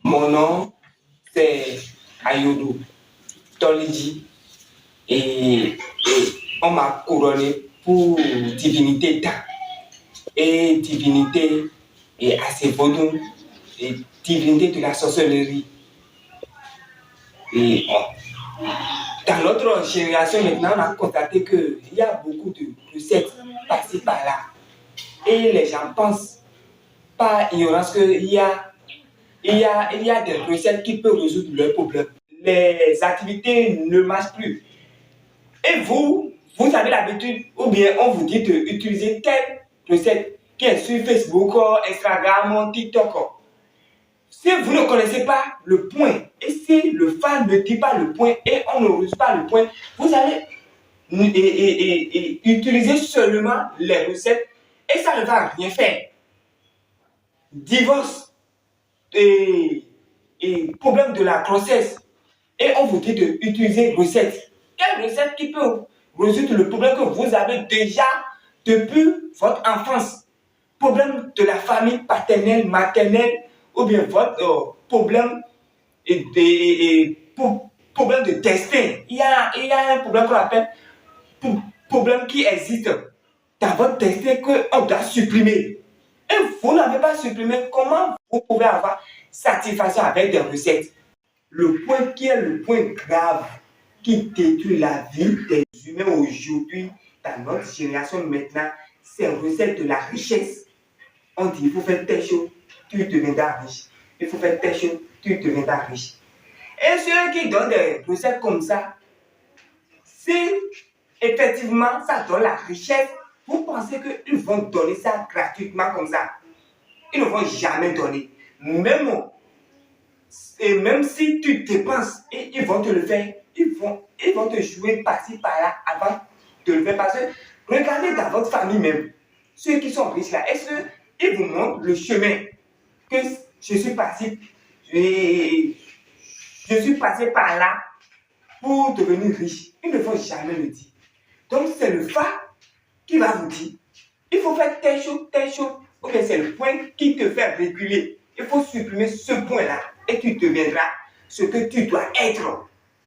Mon nom, c'est Ayodo Toliji et on m'a couronné pour divinité Ta et divinité et Asevodun et divinité de la sorcellerie. Et dans notre génération maintenant, on a constaté qu'il y a beaucoup de recettes par-ci par-là. Et les gens pensent par ignorance qu'il y a des recettes qui peuvent résoudre leurs problèmes. Les activités ne marchent plus. Et vous avez l'habitude, ou bien on vous dit d'utiliser telle recette qui est sur Facebook, Instagram, TikTok. Si vous ne connaissez pas le point, et si le fan ne dit pas le point et on ne résout pas le point, vous allez utiliser seulement les recettes et ça ne va rien faire. Divorce et problème de la grossesse. Et on vous dit d'utiliser recette. Quelle recette qui peut résoudre le problème que vous avez déjà depuis votre enfance? Problème de la famille paternelle, maternelle, ou bien votre problème problème de destin. Il y a un problème qu'on appelle problème qui existe dans votre destin qu'on doit supprimer. Et vous n'avez pas supprimé, comment vous pouvez avoir satisfaction avec des recettes? Le point qui est le point grave qui détruit la vie des humains aujourd'hui, dans notre génération maintenant, c'est recette de la richesse. On dit, il faut faire telle chose, tu deviendras riche. Il faut faire telle chose, tu deviendras riche. Et ceux qui donnent des recettes comme ça, si effectivement ça donne la richesse, vous pensez qu'ils vont donner ça gratuitement comme ça? Ils ne vont jamais donner. Même si tu dépenses, ils vont te le faire. Ils vont te jouer par-ci, par-là avant de le faire. Parce que regardez dans votre famille même, ceux qui sont riches là, est-ce qu'ils vous montrent le chemin que je suis passé par là pour devenir riche? Ils ne vont jamais le dire. Donc c'est le phare qui va vous dire, il faut faire telle chose, ou bien c'est le point qui te fait reculer. Il faut supprimer ce point-là et tu deviendras ce que tu dois être.